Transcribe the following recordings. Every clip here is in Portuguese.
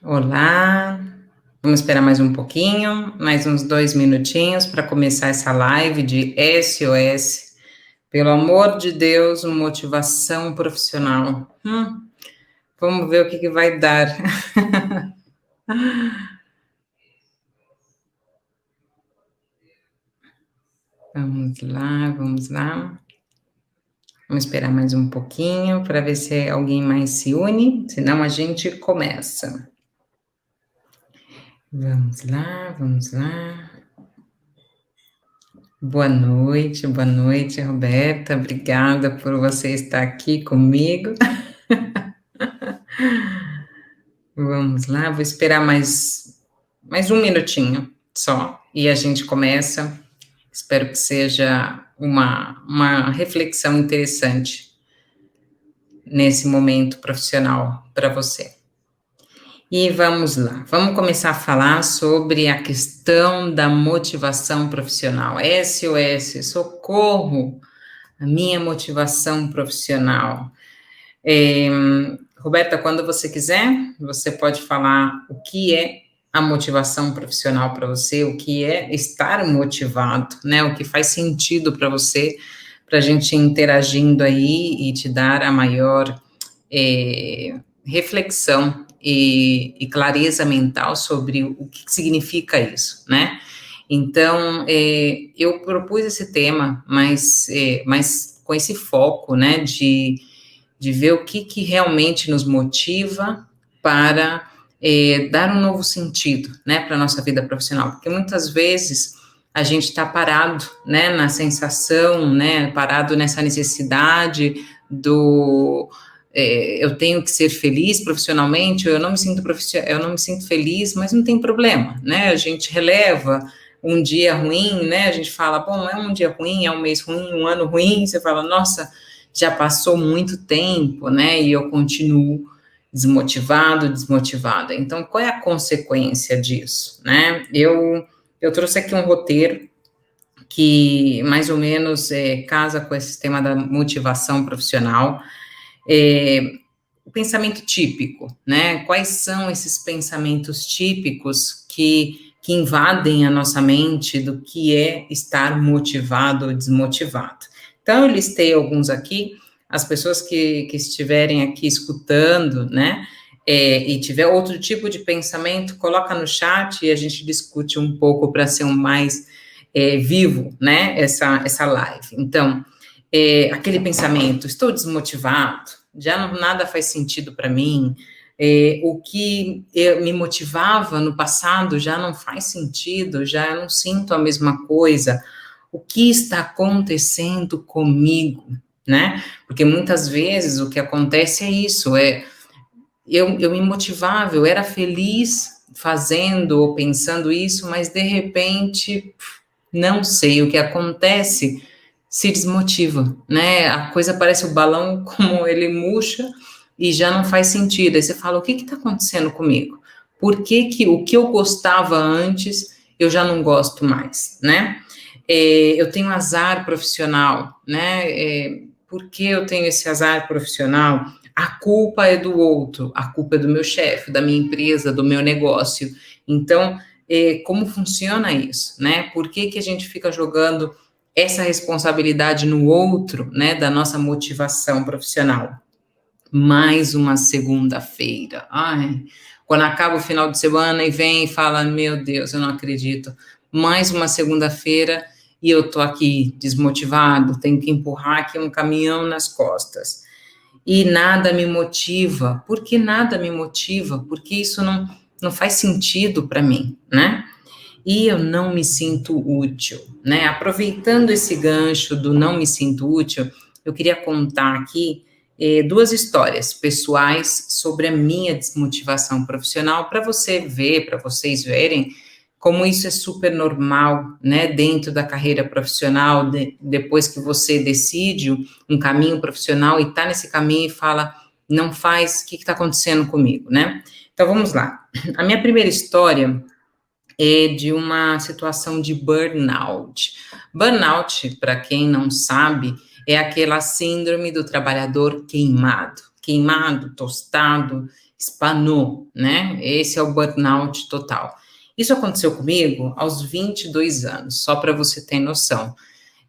Olá, vamos esperar mais um pouquinho, mais uns 2 minutinhos para começar essa live de SOS. Pelo amor de Deus, motivação profissional. Vamos ver o que vai dar. Vamos lá, vamos lá. Vamos esperar mais um pouquinho para ver se alguém mais se une, senão a gente começa. Vamos lá, vamos lá. Boa noite, Roberta. Obrigada por você estar aqui comigo. Vamos lá, vou esperar mais um minutinho só e a gente começa. Espero que seja uma reflexão interessante nesse momento profissional para você. E vamos lá, vamos começar a falar sobre a questão da motivação profissional. SOS, socorro, a minha motivação profissional. Roberta, quando você quiser, você pode falar o que é a motivação profissional para você, o que é estar motivado, né? O que faz sentido para você, para a gente interagindo aí e te dar a maior reflexão e clareza mental sobre o que significa isso, né? Então, eu propus esse tema, mas com esse foco, né, de ver o que realmente nos motiva para dar um novo sentido, né, para a nossa vida profissional, porque muitas vezes a gente está parado, né, na sensação, né, parado nessa necessidade eu tenho que ser feliz profissionalmente, eu não me sinto feliz, mas não tem problema, né, a gente releva um dia ruim, né, a gente fala, bom, é um dia ruim, é um mês ruim, um ano ruim, você fala, nossa, já passou muito tempo, né, e eu continuo desmotivada. Então, qual é a consequência disso, né? Eu trouxe aqui um roteiro que mais ou menos casa com esse tema da motivação profissional. O pensamento típico, né? Quais são esses pensamentos típicos que invadem a nossa mente do que é estar motivado ou desmotivado? Então, eu listei alguns aqui, as pessoas que estiverem aqui escutando, né, e tiver outro tipo de pensamento, coloca no chat e a gente discute um pouco para ser um mais vivo, né, essa live. Então, aquele pensamento, estou desmotivado, já nada faz sentido para mim, o que me motivava no passado já não faz sentido, já não sinto a mesma coisa, o que está acontecendo comigo, né? Porque muitas vezes o que acontece é isso, eu me motivava, eu era feliz fazendo ou pensando isso, mas de repente, não sei o que acontece, se desmotiva, né? A coisa parece o balão, como ele murcha e já não faz sentido. Aí você fala, o que está acontecendo comigo? Por que o que eu gostava antes, eu já não gosto mais, né? Eu tenho azar profissional, né? Por que eu tenho esse azar profissional? A culpa é do outro, a culpa é do meu chefe, da minha empresa, do meu negócio. Então, como funciona isso, né? Por que a gente fica jogando essa responsabilidade no outro, né, da nossa motivação profissional? Mais uma segunda-feira. Ai, quando acaba o final de semana e vem e fala, meu Deus, eu não acredito. Mais uma segunda-feira e eu tô aqui desmotivado, tenho que empurrar aqui um caminhão nas costas. E nada me motiva. Por que nada me motiva? Porque isso não faz sentido para mim, né? E eu não me sinto útil, né? Aproveitando esse gancho do não me sinto útil, eu queria contar aqui duas histórias pessoais sobre a minha desmotivação profissional para você ver, para vocês verem como isso é super normal, né? Dentro da carreira profissional, depois que você decide um caminho profissional e está nesse caminho e fala, não faz, o que está acontecendo comigo, né? Então vamos lá. A minha primeira história de uma situação de burnout. Burnout, para quem não sabe, é aquela síndrome do trabalhador queimado, tostado, espanou, né? Esse é o burnout total. Isso aconteceu comigo aos 22 anos, só para você ter noção.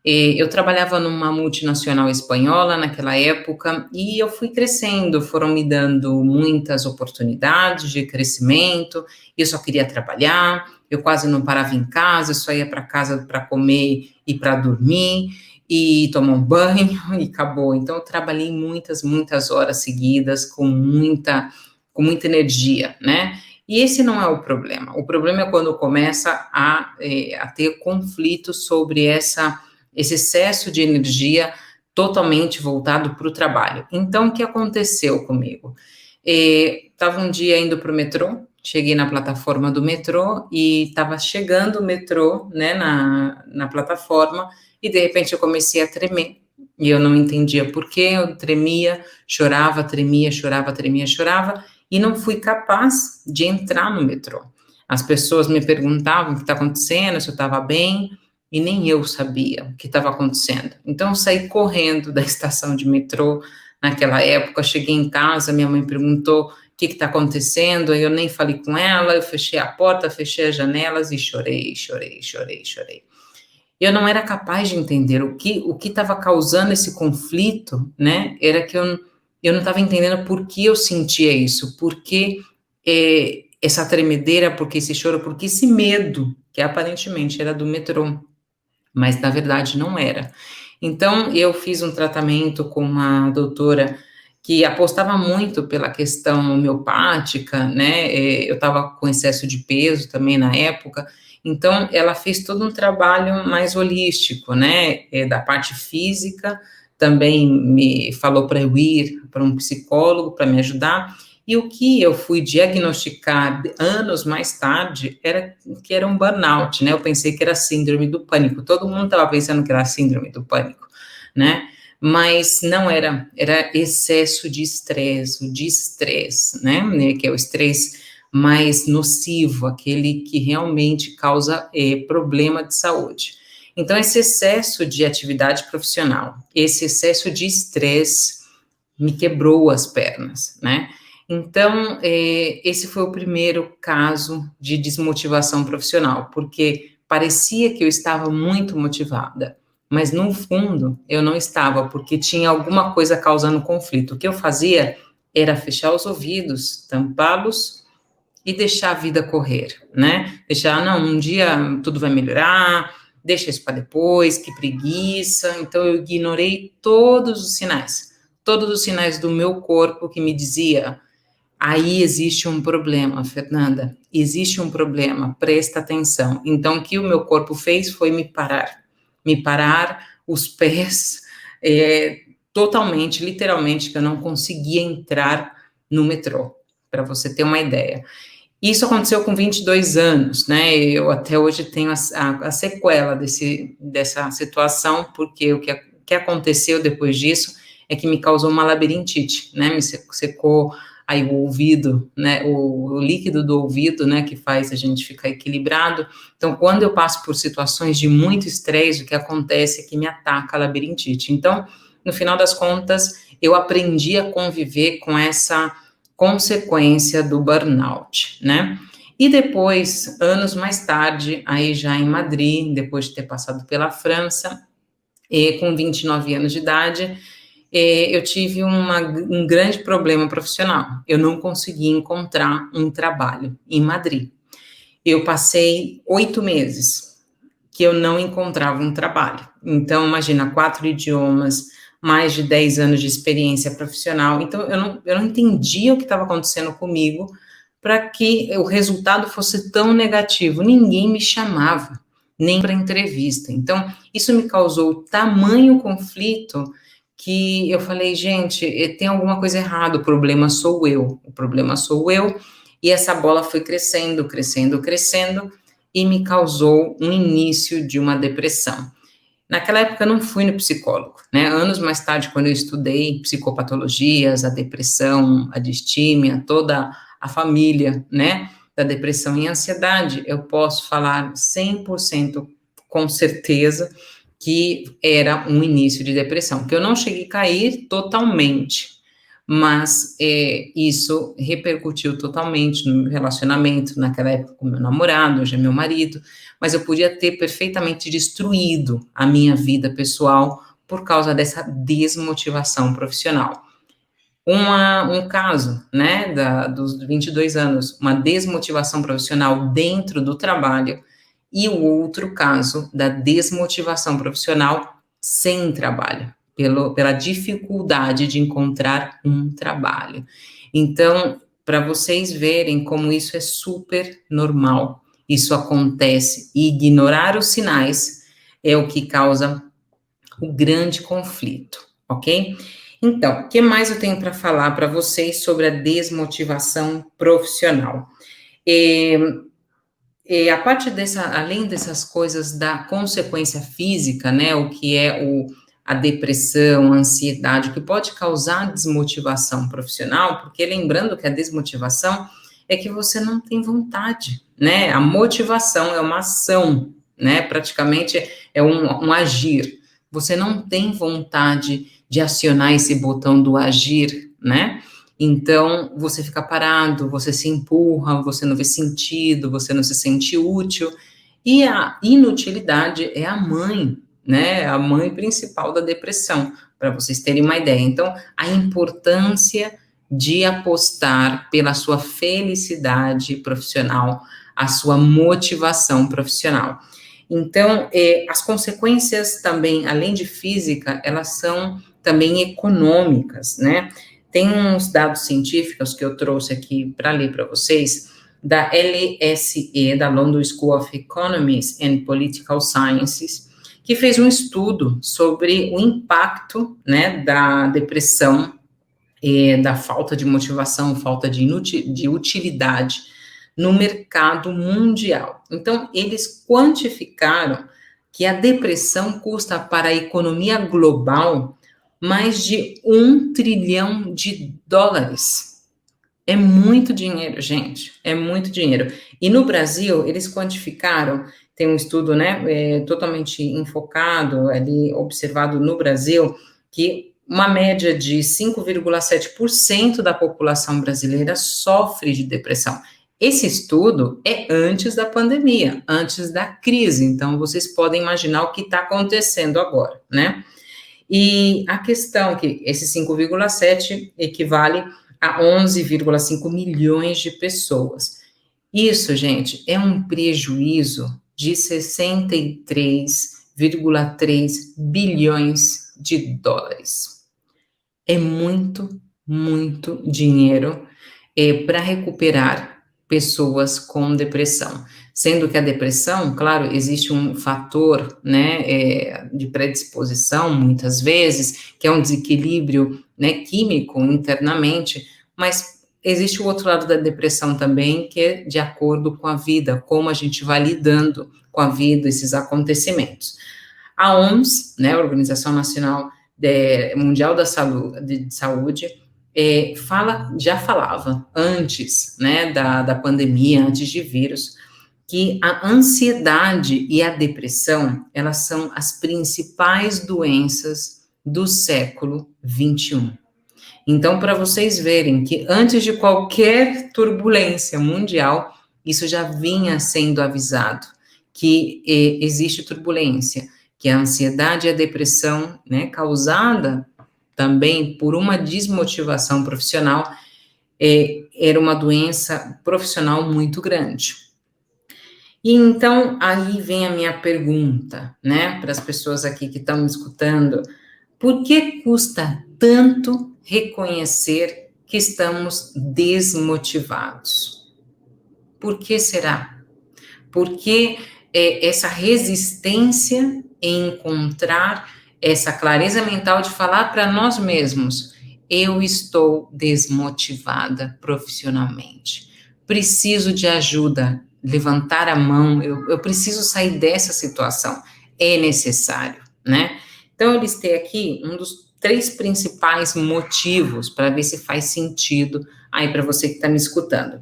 Eu trabalhava numa multinacional espanhola naquela época e eu fui crescendo, foram me dando muitas oportunidades de crescimento, eu só queria trabalhar, eu quase não parava em casa, eu só ia para casa para comer e para dormir e tomar um banho e acabou. Então eu trabalhei muitas horas seguidas com muita energia, né? E esse não é o problema. O problema é quando começa a ter conflito sobre esse excesso de energia totalmente voltado para o trabalho. Então, o que aconteceu comigo? Estava um dia indo para o metrô, cheguei na plataforma do metrô e estava chegando o metrô, né, na plataforma, e de repente eu comecei a tremer. E eu não entendia por quê, eu tremia, chorava, tremia, chorava, tremia, chorava, e não fui capaz de entrar no metrô. As pessoas me perguntavam o que está acontecendo, se eu estava bem, e nem eu sabia o que estava acontecendo. Então, eu saí correndo da estação de metrô naquela época, cheguei em casa, minha mãe perguntou o que está acontecendo, eu nem falei com ela, eu fechei a porta, fechei as janelas e chorei, chorei, chorei, chorei. Eu não era capaz de entender o que estava causando esse conflito, né? Era que eu não estava entendendo por que eu sentia isso, por que essa tremedeira, por que esse choro, por que esse medo, que aparentemente era do metrô, mas na verdade não era. Então, eu fiz um tratamento com uma doutora que apostava muito pela questão homeopática, né? Eu estava com excesso de peso também na época, então ela fez todo um trabalho mais holístico, né? Da parte física, também me falou para eu ir para um psicólogo para me ajudar. E o que eu fui diagnosticar anos mais tarde era que era um burnout, né? Eu pensei que era síndrome do pânico. Todo mundo estava pensando que era síndrome do pânico, né? Mas não era, era excesso de estresse, o estresse, né? Que é o estresse mais nocivo, aquele que realmente causa problema de saúde. Então, esse excesso de atividade profissional, esse excesso de estresse me quebrou as pernas, né? Então, esse foi o primeiro caso de desmotivação profissional, porque parecia que eu estava muito motivada, mas no fundo eu não estava, porque tinha alguma coisa causando conflito. O que eu fazia era fechar os ouvidos, tampá-los e deixar a vida correr, né? Deixar, não, um dia tudo vai melhorar, deixa isso para depois, que preguiça. Então eu ignorei todos os sinais do meu corpo que me dizia: aí existe um problema, Fernanda, existe um problema, presta atenção. Então, o que o meu corpo fez foi me parar os pés totalmente, literalmente, que eu não conseguia entrar no metrô, para você ter uma ideia. Isso aconteceu com 22 anos, né? Eu até hoje tenho a sequela dessa situação, porque o que aconteceu depois disso é que me causou uma labirintite, né? Me secou aí o ouvido, né? O líquido do ouvido, né? Que faz a gente ficar equilibrado. Então, quando eu passo por situações de muito estresse, o que acontece é que me ataca a labirintite. Então, no final das contas, eu aprendi a conviver com essa consequência do burnout, né? E depois, anos mais tarde, aí já em Madrid, depois de ter passado pela França, com 29 anos de idade, eu tive um grande problema profissional. Eu não consegui encontrar um trabalho em Madrid. Eu passei 8 meses que eu não encontrava um trabalho. Então, imagina, 4 idiomas, mais de 10 anos de experiência profissional. Então, eu não entendia o que estava acontecendo comigo para que o resultado fosse tão negativo. Ninguém me chamava, nem para entrevista. Então, isso me causou tamanho conflito que eu falei, gente, tem alguma coisa errada, o problema sou eu, e essa bola foi crescendo, crescendo, crescendo, e me causou um início de uma depressão. Naquela época eu não fui no psicólogo, né? Anos mais tarde, quando eu estudei psicopatologias, a depressão, a distímia, toda a família, né, da depressão e ansiedade, eu posso falar 100% com certeza que era um início de depressão, que eu não cheguei a cair totalmente, mas isso repercutiu totalmente no meu relacionamento, naquela época com meu namorado, hoje é meu marido, mas eu podia ter perfeitamente destruído a minha vida pessoal por causa dessa desmotivação profissional. Um caso, né, dos 22 anos, uma desmotivação profissional dentro do trabalho, e o outro caso da desmotivação profissional sem trabalho, pela dificuldade de encontrar um trabalho. Então, para vocês verem como isso é super normal, isso acontece, e ignorar os sinais é o que causa o grande conflito, ok? Então, o que mais eu tenho para falar para vocês sobre a desmotivação profissional? A parte além dessas coisas da consequência física, né, o que é a depressão, a ansiedade, o que pode causar desmotivação profissional, porque lembrando que a desmotivação é que você não tem vontade, né, a motivação é uma ação, né, praticamente é um agir, você não tem vontade de acionar esse botão do agir, né, então, você fica parado, você se empurra, você não vê sentido, você não se sente útil. E a inutilidade é a mãe, né? A mãe principal da depressão, para vocês terem uma ideia. Então, a importância de apostar pela sua felicidade profissional, a sua motivação profissional. Então, as consequências também, além de física, elas são também econômicas, né? Tem uns dados científicos que eu trouxe aqui para ler para vocês, da LSE, da London School of Economics and Political Sciences, que fez um estudo sobre o impacto, né, da depressão, da falta de motivação, falta de utilidade no mercado mundial. Então, eles quantificaram que a depressão custa para a economia global mais de $1 trilhão. É muito dinheiro, gente, é muito dinheiro. E no Brasil, eles quantificaram, tem um estudo, né, totalmente enfocado, ali, observado no Brasil, que uma média de 5,7% da população brasileira sofre de depressão. Esse estudo é antes da pandemia, antes da crise, então vocês podem imaginar o que está acontecendo agora, né? E a questão é que esse 5,7 equivale a 11,5 milhões de pessoas. Isso, gente, é um prejuízo de 63,3 bilhões de dólares. É muito, muito dinheiro para recuperar pessoas com depressão. Sendo que a depressão, claro, existe um fator, né, de predisposição, muitas vezes, que é um desequilíbrio, né, químico internamente, mas existe o outro lado da depressão também, que é de acordo com a vida, como a gente vai lidando com a vida, esses acontecimentos. A OMS, né, a Organização Nacional Mundial da Saúde, já falava antes, né, da pandemia, antes de vírus, que a ansiedade e a depressão, elas são as principais doenças do século 21. Então, para vocês verem que antes de qualquer turbulência mundial, isso já vinha sendo avisado, que existe turbulência, que a ansiedade e a depressão, né, causada também por uma desmotivação profissional, era uma doença profissional muito grande. E então, aí vem a minha pergunta, né, para as pessoas aqui que estão me escutando: por que custa tanto reconhecer que estamos desmotivados? Por que será? Por que essa resistência em encontrar essa clareza mental de falar para nós mesmos: eu estou desmotivada profissionalmente, preciso de ajuda, levantar a mão, eu preciso sair dessa situação, é necessário, né? Então, eu listei aqui um dos 3 principais motivos, para ver se faz sentido aí para você que está me escutando.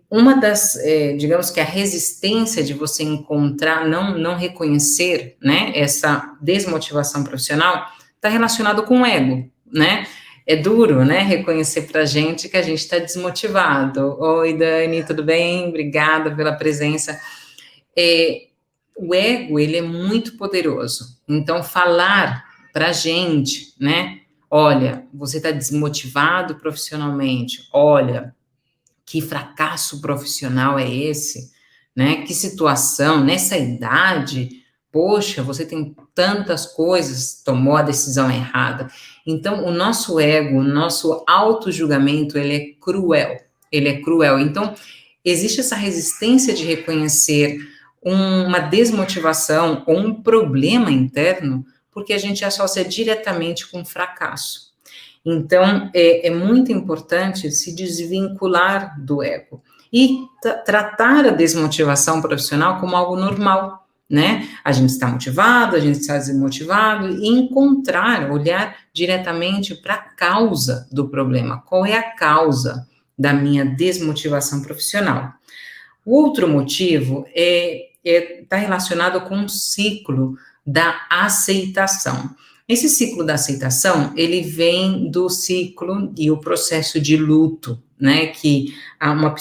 Uma das, digamos que a resistência de você encontrar, não reconhecer, né, essa desmotivação profissional, está relacionado com o ego, né? é duro, né, reconhecer pra gente que a gente está desmotivado. Oi, Dani, tudo bem? Obrigada pela presença. O ego, ele é muito poderoso. Então, falar pra gente, né, olha, você está desmotivado profissionalmente, olha, que fracasso profissional é esse, né? Que situação, nessa idade, poxa, você tem tantas coisas, tomou a decisão errada. Então, o nosso ego, o nosso auto-julgamento, ele é cruel, ele é cruel. Então, existe essa resistência de reconhecer uma desmotivação ou um problema interno, porque a gente associa diretamente com fracasso. Então, é muito importante se desvincular do ego e tratar a desmotivação profissional como algo normal, né? A gente está motivado, a gente está desmotivado, e encontrar, olhar diretamente para a causa do problema. Qual é a causa da minha desmotivação profissional? O outro motivo está relacionado com o ciclo da aceitação. Esse ciclo da aceitação, ele vem do ciclo e o processo de luto, né, que uma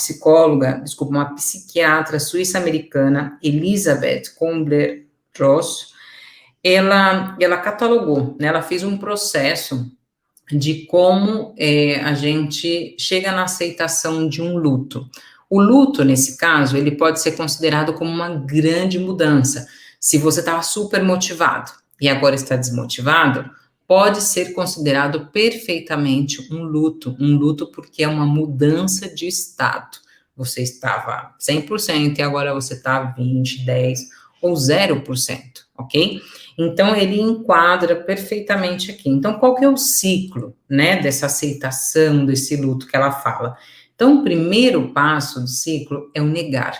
uma psiquiatra suíça-americana, Elizabeth Kubler-Ross, ela catalogou, né, ela fez um processo de como a gente chega na aceitação de um luto. O luto, nesse caso, ele pode ser considerado como uma grande mudança. Se você estava super motivado e agora está desmotivado, pode ser considerado perfeitamente um luto porque é uma mudança de estado. Você estava 100% e agora você está 20, 10 ou 0%, ok? Então, ele enquadra perfeitamente aqui. Então, qual que é o ciclo, né, dessa aceitação, desse luto que ela fala? Então, o primeiro passo do ciclo é o negar.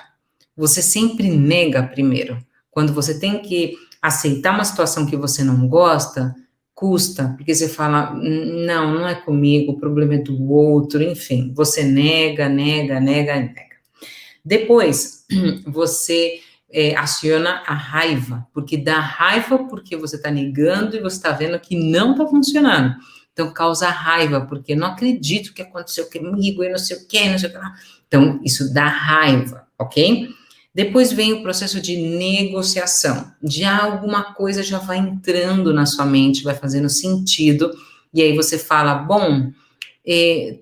Você sempre nega primeiro. Quando você tem que aceitar uma situação que você não gosta, custa, porque você fala, não, não é comigo, o problema é do outro, enfim, você nega, nega, nega, nega. Depois, você aciona a raiva, porque dá raiva porque você está negando e você está vendo que não está funcionando. Então, causa raiva, porque não acredito que aconteceu comigo e não sei o que, não sei o que lá. Então, isso dá raiva, ok? Depois vem o processo de negociação. Já alguma coisa já vai entrando na sua mente, vai fazendo sentido, e aí você fala, bom,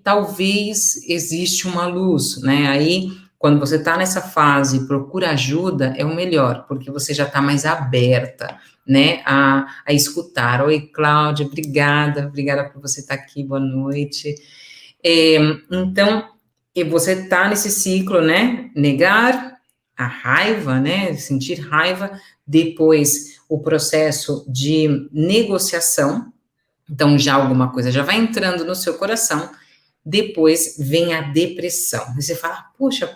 talvez existe uma luz, né? Aí, quando você está nessa fase, procura ajuda, é o melhor, porque você já está mais aberta, né, a escutar. Oi, Cláudia, obrigada por você estar aqui, boa noite. Então, você está nesse ciclo, né, negar a raiva, né, sentir raiva, depois o processo de negociação, então já alguma coisa já vai entrando no seu coração, depois vem a depressão. E você fala, puxa,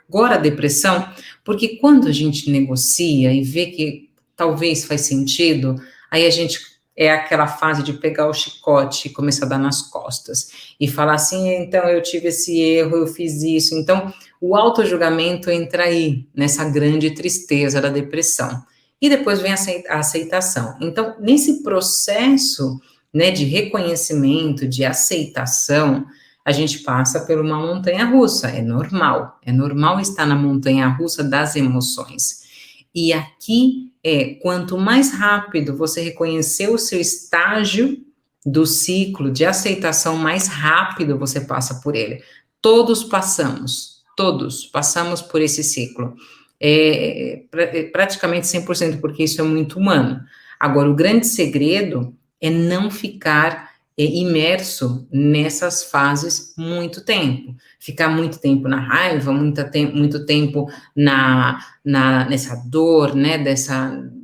agora a depressão? Porque quando a gente negocia e vê que talvez faz sentido, aí a gente é aquela fase de pegar o chicote e começar a dar nas costas e falar assim, então eu tive esse erro, eu fiz isso. Então, o autojulgamento entra aí, nessa grande tristeza da depressão. E depois vem a aceitação. Então, nesse processo, né, de reconhecimento, de aceitação, a gente passa por uma montanha russa, é normal estar na montanha russa das emoções. E aqui quanto mais rápido você reconhecer o seu estágio do ciclo de aceitação, mais rápido você passa por ele. Todos passamos por esse ciclo. Praticamente 100%, porque isso é muito humano. Agora, o grande segredo é não ficar imerso nessas fases muito tempo. Ficar muito tempo na raiva, muito tempo nessa dor, né,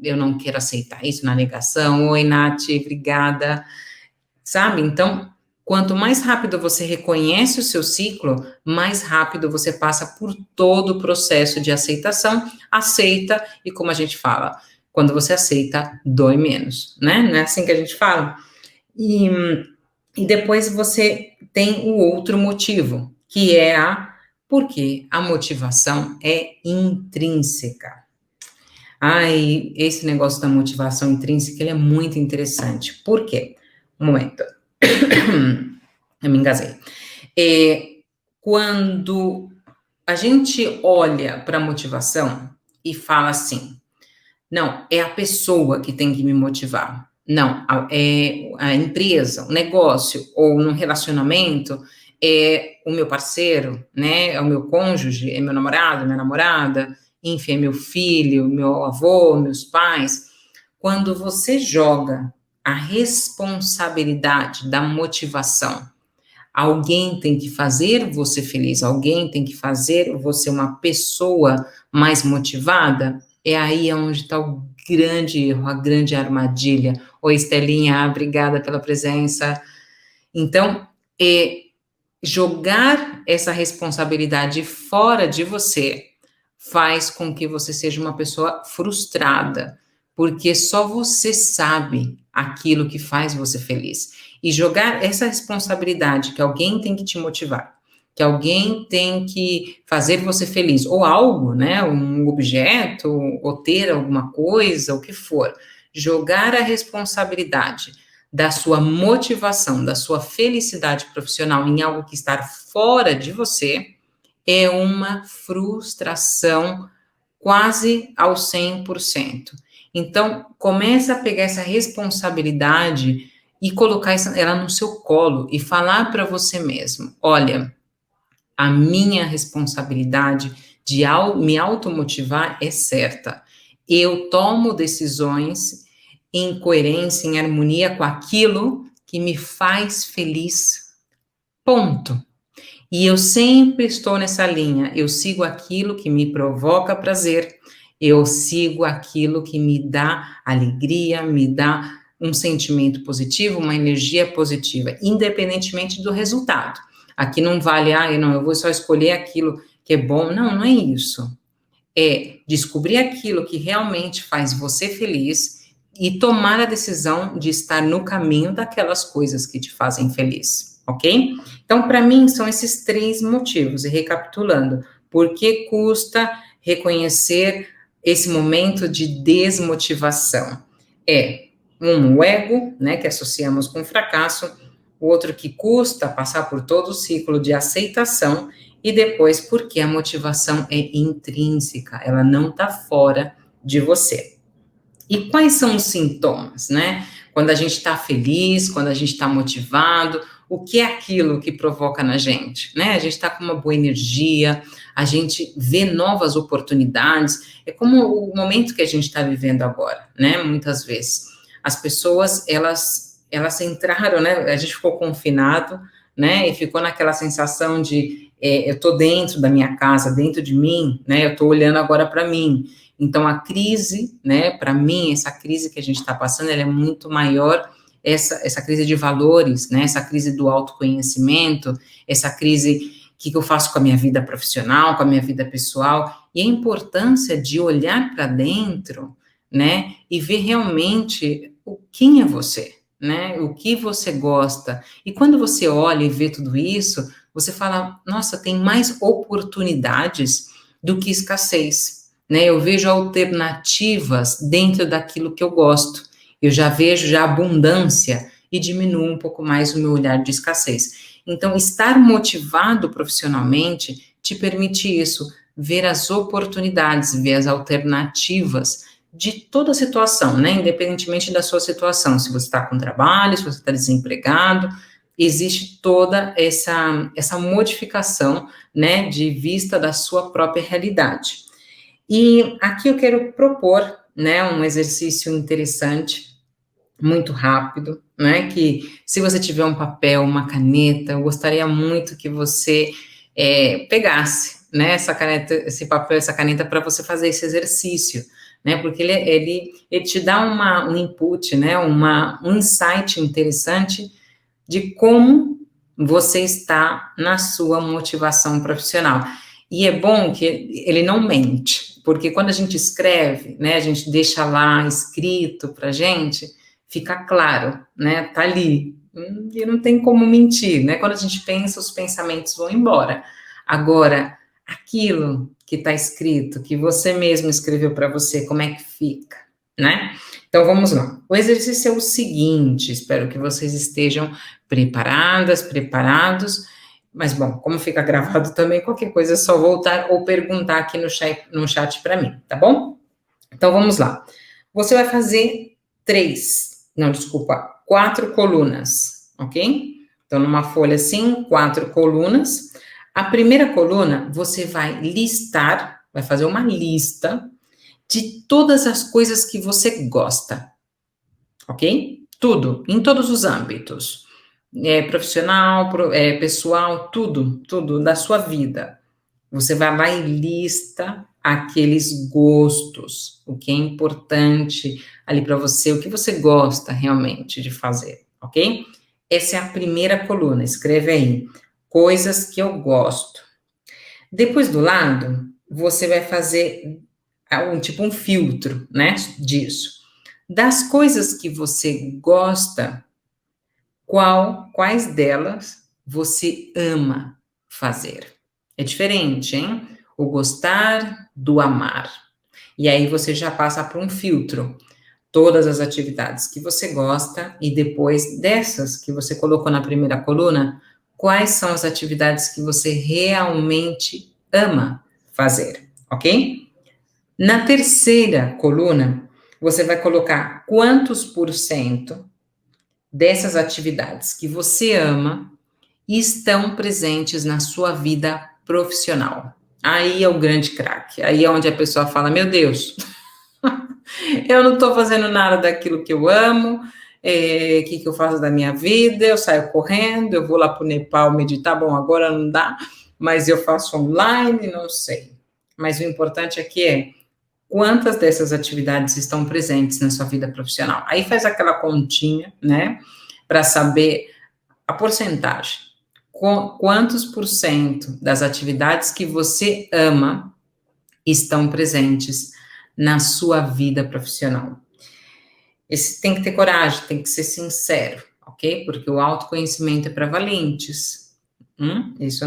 eu não quero aceitar isso, na negação. Oi, Nath, obrigada. Sabe? Então, quanto mais rápido você reconhece o seu ciclo, mais rápido você passa por todo o processo de aceitação, aceita, e como a gente fala, quando você aceita, dói menos, né? Não é assim que a gente fala? E depois você tem o outro motivo, que é porque a motivação é intrínseca. Ai, esse negócio da motivação intrínseca, ele é muito interessante. Por quê? Um momento. Eu me engasguei. É, quando a gente olha para a motivação e fala assim, não, é a pessoa que tem que me motivar. Não, é a empresa, o negócio ou no relacionamento é o meu parceiro, né? É o meu cônjuge, é meu namorado, minha namorada, enfim, é meu filho, meu avô, meus pais. Quando você joga a responsabilidade da motivação, alguém tem que fazer você feliz, alguém tem que fazer você uma pessoa mais motivada, é aí onde está o grande erro, a grande armadilha. Oi, Estelinha, obrigada pela presença. Então, jogar essa responsabilidade fora de você faz com que você seja uma pessoa frustrada, porque só você sabe aquilo que faz você feliz. E jogar essa responsabilidade que alguém tem que te motivar, que alguém tem que fazer você feliz, ou algo, né, um objeto, ou ter alguma coisa, o que for, jogar a responsabilidade da sua motivação, da sua felicidade profissional em algo que está fora de você, é uma frustração quase ao 100%. Então, comece a pegar essa responsabilidade e colocar ela no seu colo e falar para você mesmo: olha, a minha responsabilidade de me automotivar é certa. Eu tomo decisões em coerência, em harmonia com aquilo que me faz feliz. Ponto. E eu sempre estou nessa linha. Eu sigo aquilo que me provoca prazer. Eu sigo aquilo que me dá alegria, me dá um sentimento positivo, uma energia positiva, independentemente do resultado. Aqui não vale, não, eu vou só escolher aquilo que é bom. Não, não é isso. É descobrir aquilo que realmente faz você feliz e tomar a decisão de estar no caminho daquelas coisas que te fazem feliz, ok? Então, para mim, são esses três motivos. E recapitulando, por que custa reconhecer esse momento de desmotivação? O ego, né, que associamos com fracasso, o outro que custa passar por todo o ciclo de aceitação, e depois porque a motivação é intrínseca, ela não está fora de você. E quais são os sintomas, né? Quando a gente está feliz, quando a gente está motivado, o que é aquilo que provoca na gente, né? A gente está com uma boa energia, a gente vê novas oportunidades, é como o momento que a gente está vivendo agora, né? Muitas vezes. As pessoas, elas entraram, né? A gente ficou confinado, né? E ficou naquela sensação de eu estou dentro da minha casa, dentro de mim, né? Eu estou olhando agora para mim. Então, a crise, né, para mim, essa crise que a gente está passando, ela é muito maior, essa crise de valores, né, essa crise do autoconhecimento, essa crise, o que eu faço com a minha vida profissional, com a minha vida pessoal, e a importância de olhar para dentro, né, e ver realmente quem é você, né, o que você gosta, e quando você olha e vê tudo isso, você fala, nossa, tem mais oportunidades do que escassez, né? Eu vejo alternativas dentro daquilo que eu gosto. Eu já vejo já abundância e diminuo um pouco mais o meu olhar de escassez. Então, estar motivado profissionalmente te permite isso, ver as oportunidades, ver as alternativas de toda a situação, né? Independentemente da sua situação, se você está com trabalho, se você está desempregado, existe toda essa modificação, né, de vista da sua própria realidade. E aqui eu quero propor, né, um exercício interessante, muito rápido, né, que se você tiver um papel, uma caneta, eu gostaria muito que você pegasse, né, essa caneta, esse papel, essa caneta para você fazer esse exercício, né, porque ele te dá um input, né, um insight interessante de como você está na sua motivação profissional. E é bom que ele não mente, porque quando a gente escreve, né, a gente deixa lá escrito para a gente, fica claro, né, tá ali, e não tem como mentir, né, quando a gente pensa, os pensamentos vão embora. Agora, aquilo que está escrito, que você mesmo escreveu para você, como é que fica, né? Então, vamos lá. O exercício é o seguinte, espero que vocês estejam Preparadas, preparados? Mas, bom, como fica gravado também, qualquer coisa é só voltar ou perguntar aqui no chat para mim, tá bom? Então, vamos lá. Você vai fazer quatro colunas, ok? Então, numa folha assim, 4 colunas. A primeira coluna, você vai listar, vai fazer uma lista de todas as coisas que você gosta, ok? Tudo, em todos os âmbitos. Profissional, pessoal, tudo da sua vida. Você vai lá e lista aqueles gostos, o que é importante ali para você, o que você gosta realmente de fazer, ok? Essa é a primeira coluna, escreve aí, coisas que eu gosto. Depois do lado, você vai fazer um filtro, né, disso. Das coisas que você gosta, quais delas você ama fazer? É diferente, hein? O gostar do amar. E aí você já passa por um filtro. Todas as atividades que você gosta e depois dessas que você colocou na primeira coluna, quais são as atividades que você realmente ama fazer, ok? Na terceira coluna, você vai colocar quantos por cento dessas atividades que você ama estão presentes na sua vida profissional. Aí é o grande craque. Aí é onde a pessoa fala: meu Deus, eu não estou fazendo nada daquilo que eu amo, o que eu faço da minha vida? Eu saio correndo, eu vou lá para o Nepal meditar. Bom, agora não dá, mas eu faço online, não sei. Mas o importante aqui é quantas dessas atividades estão presentes na sua vida profissional. Aí faz aquela continha, né, para saber a porcentagem. Quantos por cento das atividades que você ama estão presentes na sua vida profissional? Esse tem que ter coragem, tem que ser sincero, ok? Porque o autoconhecimento é para valentes. Isso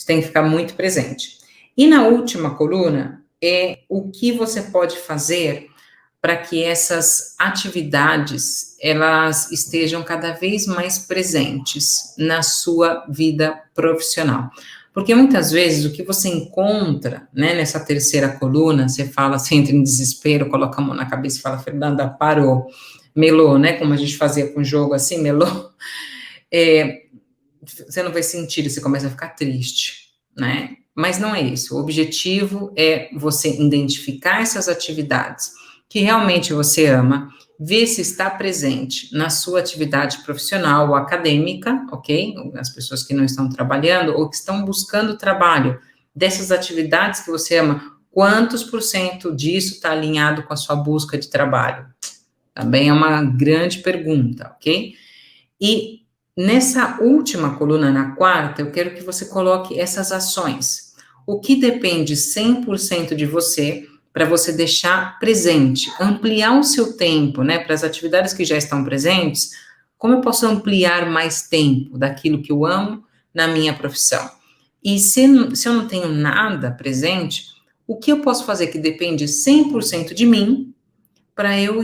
tem que ficar muito presente. E na última coluna é o que você pode fazer para que essas atividades elas estejam cada vez mais presentes na sua vida profissional. Porque muitas vezes o que você encontra, né, nessa terceira coluna, você fala, você entra em desespero, coloca a mão na cabeça e fala: Fernanda, parou, melou, né, como a gente fazia com o jogo assim, melou, você não vai sentir, você começa a ficar triste, né? Mas não é isso. O objetivo é você identificar essas atividades que realmente você ama, ver se está presente na sua atividade profissional ou acadêmica, ok? As pessoas que não estão trabalhando ou que estão buscando trabalho, dessas atividades que você ama, quantos por cento disso está alinhado com a sua busca de trabalho? Também é uma grande pergunta, ok? E nessa última coluna, na quarta, eu quero que você coloque essas ações. O que depende 100% de você para você deixar presente, ampliar o seu tempo, né, para as atividades que já estão presentes. Como eu posso ampliar mais tempo daquilo que eu amo na minha profissão? E se eu não tenho nada presente, o que eu posso fazer que depende 100% de mim para eu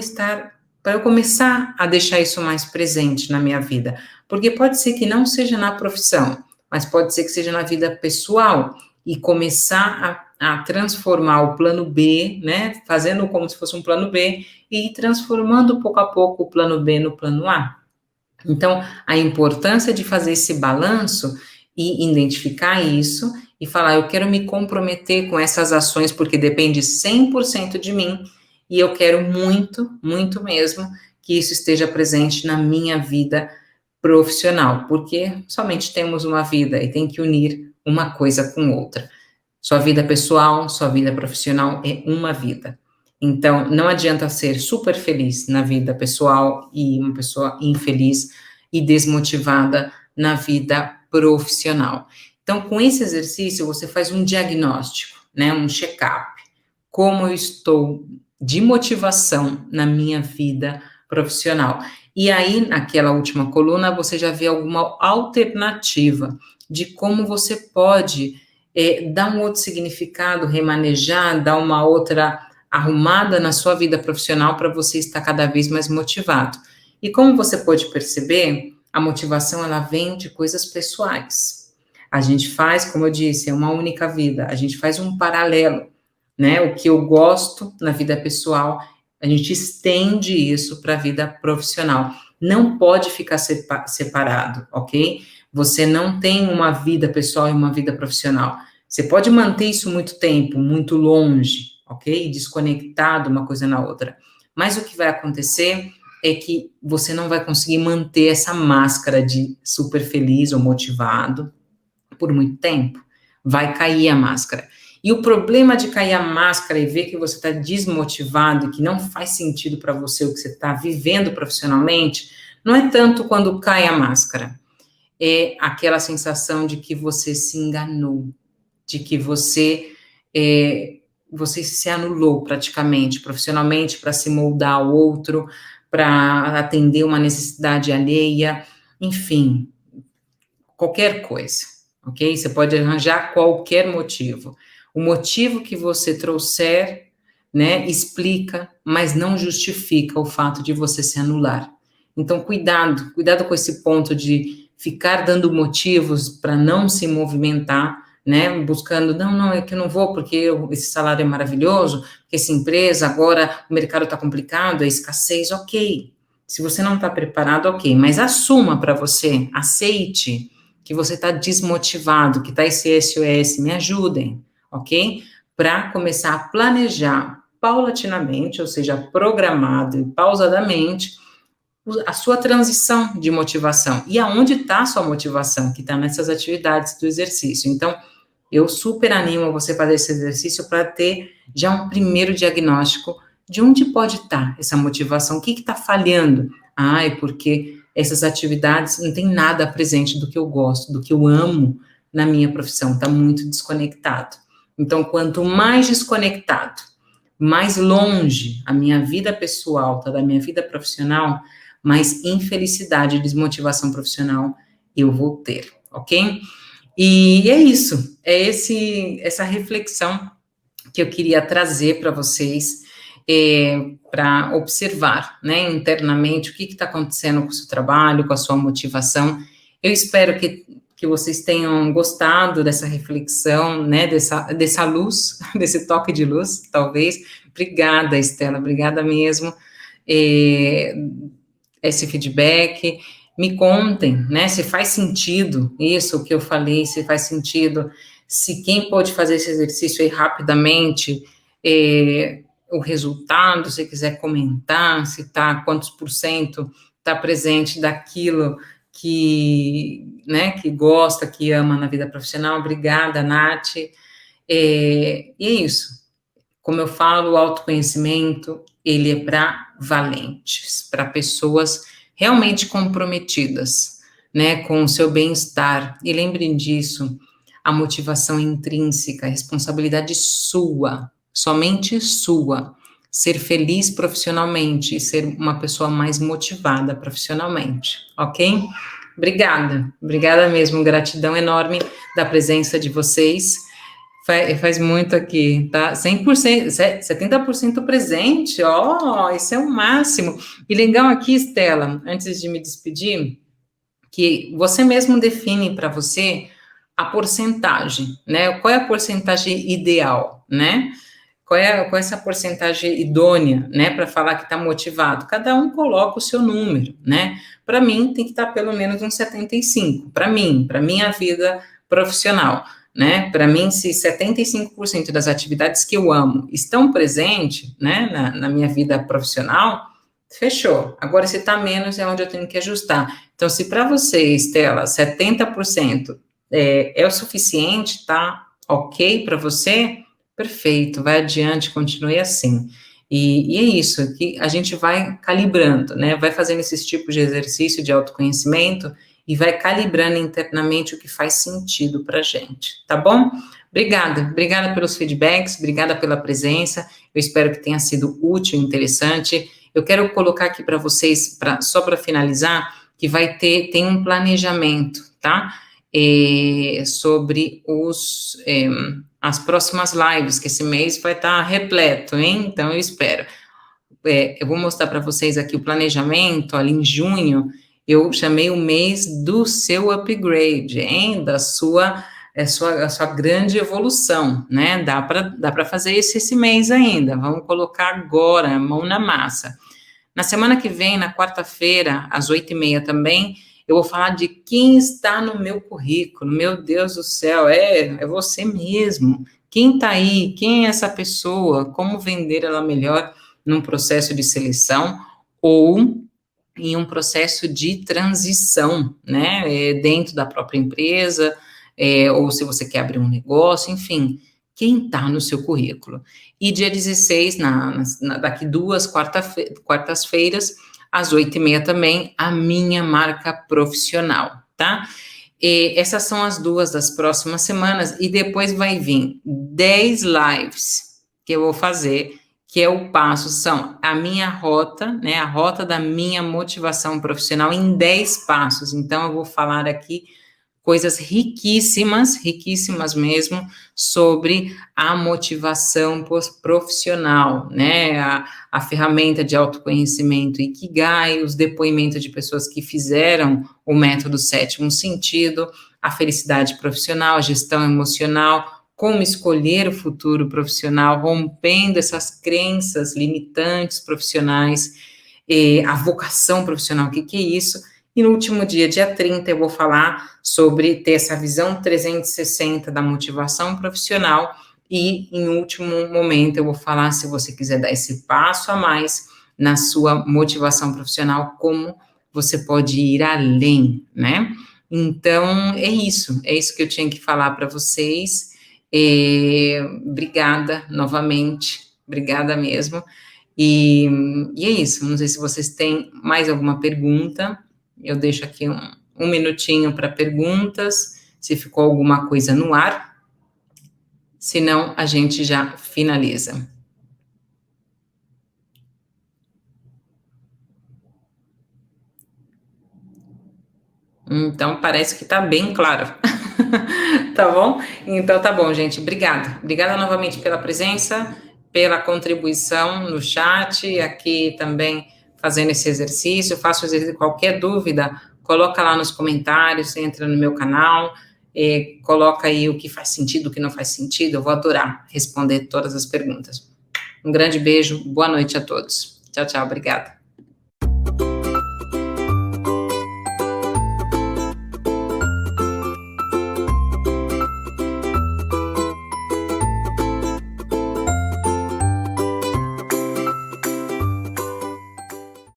começar a deixar isso mais presente na minha vida? Porque pode ser que não seja na profissão, mas pode ser que seja na vida pessoal, e começar a transformar o plano B, né, fazendo como se fosse um plano B, e ir transformando pouco a pouco o plano B no plano A. Então, a importância de fazer esse balanço e identificar isso e falar: eu quero me comprometer com essas ações porque depende 100% de mim e eu quero muito, muito mesmo que isso esteja presente na minha vida profissional, porque somente temos uma vida e tem que unir uma coisa com outra. Sua vida pessoal, sua vida profissional é uma vida. Então, não adianta ser super feliz na vida pessoal e uma pessoa infeliz e desmotivada na vida profissional. Então, com esse exercício, você faz um diagnóstico, né, um check-up. Como eu estou de motivação na minha vida profissional. E aí, naquela última coluna, você já vê alguma alternativa de como você pode dar um outro significado, remanejar, dar uma outra arrumada na sua vida profissional para você estar cada vez mais motivado. E como você pode perceber, A motivação, ela vem de coisas pessoais. A gente faz, como eu disse, é uma única vida. A gente faz um paralelo, né? O que eu gosto na vida pessoal, a gente estende isso para a vida profissional. Não pode ficar separado, ok? Você não tem uma vida pessoal e uma vida profissional. Você pode manter isso muito tempo, muito longe, ok? Desconectado uma coisa na outra. Mas o que vai acontecer é que você não vai conseguir manter essa máscara de super feliz ou motivado por muito tempo. Vai cair a máscara. E o problema de cair a máscara e ver que você está desmotivado e que não faz sentido para você o que você está vivendo profissionalmente, não é tanto quando cai a máscara. É aquela sensação de que você se enganou, de que você se anulou praticamente, profissionalmente, para se moldar ao outro, para atender uma necessidade alheia, enfim, qualquer coisa, ok? Você pode arranjar qualquer motivo. O motivo que você trouxer, né, explica, mas não justifica o fato de você se anular. Então, cuidado com esse ponto de ficar dando motivos para não se movimentar, né, buscando, não, é que eu não vou porque esse salário é maravilhoso, porque essa empresa, agora o mercado está complicado, a escassez, ok. Se você não está preparado, ok, mas assuma para você, aceite que você está desmotivado, que está esse SOS, me ajudem, ok? Para começar a planejar paulatinamente, ou seja, programado e pausadamente, a sua transição de motivação. E aonde está a sua motivação? Que está nessas atividades do exercício. Então, eu super animo você a fazer esse exercício para ter já um primeiro diagnóstico de onde pode estar essa motivação, o que está falhando. É porque essas atividades não tem nada presente do que eu gosto, do que eu amo na minha profissão, está muito desconectado. Então, quanto mais desconectado, mais longe a minha vida pessoal está da minha vida profissional, mais infelicidade e desmotivação profissional eu vou ter, ok? E é isso, essa reflexão que eu queria trazer para vocês, para observar, né, internamente, o que está acontecendo com o seu trabalho, com a sua motivação. Eu espero que vocês tenham gostado dessa reflexão, né, dessa luz, desse toque de luz, talvez. Obrigada, Estela, obrigada mesmo. Esse feedback, me contem, né, se faz sentido isso que eu falei, se faz sentido, se quem pode fazer esse exercício aí rapidamente, o resultado, se quiser comentar, se tá, quantos por cento está presente daquilo que, né, que gosta, que ama na vida profissional. Obrigada, Nath. E é isso. Como eu falo, o autoconhecimento, ele é para valentes, para pessoas realmente comprometidas, né, com o seu bem-estar. E lembrem disso, a motivação intrínseca, a responsabilidade sua, somente sua, ser feliz profissionalmente e ser uma pessoa mais motivada profissionalmente, ok? Obrigada mesmo, gratidão enorme da presença de vocês. Faz muito aqui, tá? 100%, 70% presente, isso é o máximo. E legal aqui, Estela, antes de me despedir, que você mesmo define para você a porcentagem, né? Qual é a porcentagem ideal, né? Qual é essa porcentagem idônea, né? Para falar que está motivado? Cada um coloca o seu número, né? Para mim, tem que estar pelo menos uns 75%, para minha vida profissional. Né? Para mim, se 75% das atividades que eu amo estão presentes, né, na minha vida profissional, fechou. Agora, se está menos, é onde eu tenho que ajustar. Então, se para você, Estela, 70% é o suficiente, tá ok para você, perfeito, vai adiante, continue assim. E é isso, que a gente vai calibrando, né, vai fazendo esses tipos de exercício de autoconhecimento e vai calibrando internamente o que faz sentido para a gente, tá bom? Obrigada pelos feedbacks, obrigada pela presença, eu espero que tenha sido útil, interessante. Eu quero colocar aqui para vocês, só para finalizar, que tem um planejamento, tá? Sobre as próximas lives, que esse mês vai estar repleto, hein? Então, eu espero. Eu vou mostrar para vocês aqui o planejamento, ali em junho. Eu chamei o mês do seu upgrade, hein? Da sua, a sua grande evolução, né? Dá para fazer isso esse mês ainda. Vamos colocar agora, a mão na massa. Na semana que vem, na quarta-feira, às 8h30 também, eu vou falar de quem está no meu currículo. Meu Deus do céu, é você mesmo. Quem está aí? Quem é essa pessoa? Como vender ela melhor num processo de seleção ou em um processo de transição, né? Dentro da própria empresa, ou se você quer abrir um negócio, enfim, quem está no seu currículo. E dia 16, daqui 2 quartas-feiras, às 8h30 também, a minha marca profissional, tá? E essas são as 2 das próximas semanas, e depois vai vir 10 lives que eu vou fazer, que é o passo, são a minha rota, né, a rota da minha motivação profissional em 10 passos. Então, eu vou falar aqui coisas riquíssimas, riquíssimas mesmo, sobre a motivação profissional, né, a ferramenta de autoconhecimento Ikigai, os depoimentos de pessoas que fizeram o método sétimo sentido, a felicidade profissional, a gestão emocional, como escolher o futuro profissional, rompendo essas crenças limitantes profissionais, a vocação profissional, o que é isso? E no último dia, dia 30, eu vou falar sobre ter essa visão 360 da motivação profissional e, em último momento, eu vou falar, se você quiser dar esse passo a mais na sua motivação profissional, como você pode ir além, né? Então, é isso que eu tinha que falar para vocês. Obrigada novamente, obrigada mesmo. E é isso, não sei se vocês têm mais alguma pergunta. Eu deixo aqui um minutinho para perguntas, se ficou alguma coisa no ar. Senão, a gente já finaliza. Então, parece que está bem claro. Tá bom? Então, tá bom, gente. Obrigada. Obrigada novamente pela presença, pela contribuição no chat, aqui também fazendo esse exercício. Faço exercício, qualquer dúvida, coloca lá nos comentários, entra no meu canal, coloca aí o que faz sentido, o que não faz sentido. Eu vou adorar responder todas as perguntas. Um grande beijo, boa noite a todos. Tchau, tchau, obrigada.